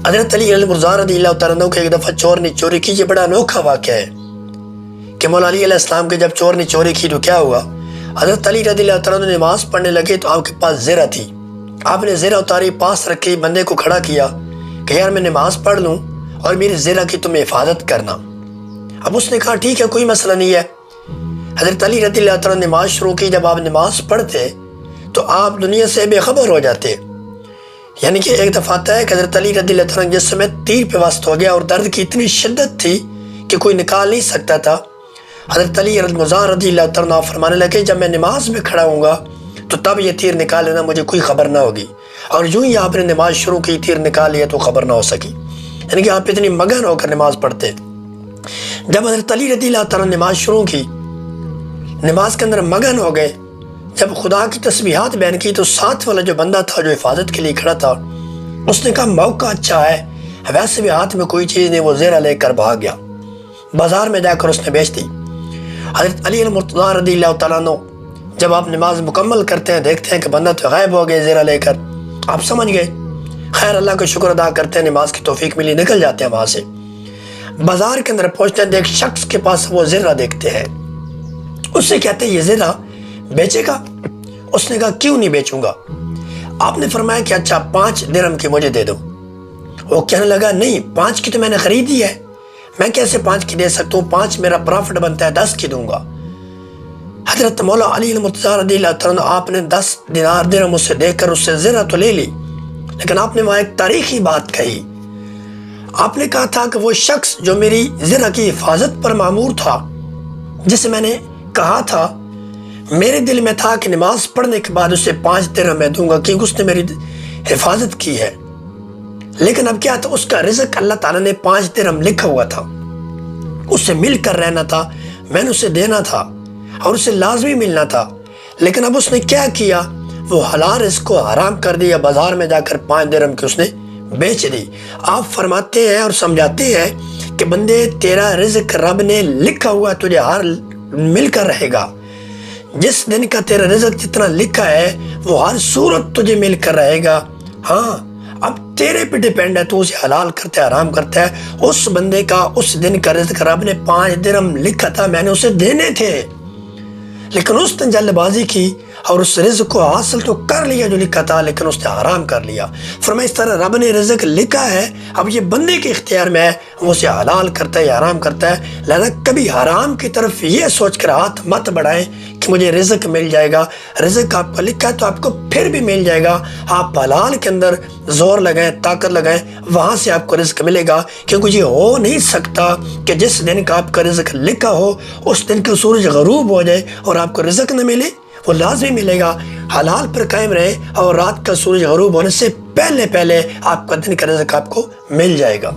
حضرت علی المرضی رضی اللہ تعالیٰ عنہ کے ایک دفعہ چور نے چوری کی. یہ بڑا انوکھا واقعہ ہے کہ مولا علی علیہ السلام کے جب چور نے چوری کی تو کیا ہوا. حضرت علی رضی اللہ تعالیٰ عنہ نماز پڑھنے لگے تو آپ کے پاس زرہ تھی. آپ نے زرہ اتاری, پاس رکھی, بندے کو کھڑا کیا کہ یار میں نماز پڑھ لوں اور میری زرہ کی تم حفاظت کرنا. اب اس نے کہا ٹھیک ہے, کوئی مسئلہ نہیں ہے. حضرت علی رضی اللہ تعالیٰ نے نماز شروع کی. جب آپ نماز پڑھتے تو آپ دنیا سے بے خبر ہو جاتے. یعنی کہ ایک دفعہ آتا ہے کہ حضرت علی رضی اللہ تعالیٰ جس سمے تیر پہ واسط ہو گیا اور درد کی اتنی شدت تھی کہ کوئی نکال نہیں سکتا تھا. حضرت علی رضی اللہ تعالیٰ فرمانے لگے جب میں نماز میں کھڑا ہوں گا تو تب یہ تیر نکال لینا, مجھے کوئی خبر نہ ہوگی. اور یوں ہی آپ نے نماز شروع کی, تیر نکال لیا تو خبر نہ ہو سکی. یعنی کہ آپ اتنی مگن ہو کر نماز پڑھتے. جب حضرت علی رضی اللہ تعالیٰ نے نماز شروع کی, نماز کے اندر مگن ہو گئے, جب خدا کی تسبیحات بیان کی تو ساتھ والا جو بندہ تھا جو حفاظت کے لیے کھڑا تھا اس نے کہا موقع اچھا ہے, ویسے بھی ہاتھ میں کوئی چیز نہیں, وہ زیرہ لے کر بھاگ گیا. بازار میں جا کر اس نے بیچ دی. حضرت علی المرتضیٰ رضی اللہ تعالیٰ عنہ جب آپ نماز مکمل کرتے ہیں دیکھتے ہیں کہ بندہ تو غائب ہو گئے زیرہ لے کر. آپ سمجھ گئے, خیر اللہ کا شکر ادا کرتے ہیں, نماز کی توفیق ملی, نکل جاتے ہیں وہاں سے. بازار کے اندر پہنچتے ہیں, ایک شخص کے پاس وہ زیرہ دیکھتے ہیں. اس سے کہتے ہیں یہ زیرہ بیچے گا؟ اس نے کہا کیوں نہیں بیچوں گا. آپ نے فرمایا کہ اچھا 5 درہم کی مجھے دے دو. وہ کہنے لگا نہیں 5 کی تو میں نے خریدی ہے, میں کیسے 5 کی دے سکتا ہوں, 5 میرا پرافٹ بنتا ہے, 10 کی دوں گا. حضرت مولا علی المرتضیٰ رضی اللہ تعالیٰ عنہ آپ نے 10 دینار درہم اسے دے کر اس سے زیرہ تو لے لی, لیکن آپ نے وہاں ایک تاریخی بات کہی. آپ نے کہا تھا کہ وہ شخص جو میری زیرہ کی حفاظت پر مامور تھا, جسے میں نے کہا تھا, میرے دل میں تھا کہ نماز پڑھنے کے بعد اسے 5 درہم میں دوں گا کیونکہ اس نے میری حفاظت کی ہے. لیکن اب کیا تھا, اس کا رزق اللہ تعالیٰ نے 5 درہم لکھا ہوا تھا, اس سے مل کر رہنا تھا, میں نے اسے دینا تھا اور اسے لازمی ملنا تھا. لیکن اب اس نے کیا کیا, وہ حلال رزق کو حرام کر دیا, بازار میں جا کر 5 درہم کی اس نے بیچ دی. آپ فرماتے ہیں اور سمجھاتے ہیں کہ بندے تیرا رزق رب نے لکھا ہوا تجھے ہر مل کر رہے گا. جس دن کا تیرا رزق جتنا لکھا ہے وہ ہر صورت تجھے مل کر رہے گا. ہاں اب تیرے پہ ڈیپینڈ ہے, تو اسے حلال کرتا ہے حرام کرتا ہے. اس بندے کا اس دن کا رزق رب نے 5 درہم لکھا تھا, میں نے اسے دینے تھے, لیکن اس نے جلد بازی کی اور اس رزق کو حاصل تو کر لیا جو لکھا تھا, لیکن اس نے حرام کر لیا. فرمایا اس طرح رب نے رزق لکھا ہے, اب یہ بندے کے اختیار میں ہے, وہ اسے حلال کرتا ہے یا حرام کرتا ہے. لہذا کبھی حرام کی طرف یہ سوچ کر ہاتھ مت بڑھائیں کہ مجھے رزق مل جائے گا. رزق آپ کا لکھا ہے تو آپ کو پھر بھی مل جائے گا. آپ حلال کے اندر زور لگائیں, طاقت لگائیں, وہاں سے آپ کو رزق ملے گا. کیونکہ یہ ہو نہیں سکتا کہ جس دن کا آپ کا رزق لکھا ہو اس دن کا سورج غروب ہو جائے اور آپ کو رزق نہ ملے. وہ لازمی ملے گا. حلال پر قائم رہے اور رات کا سورج غروب ہونے سے پہلے آپ کا دن کا رزق آپ کو مل جائے گا.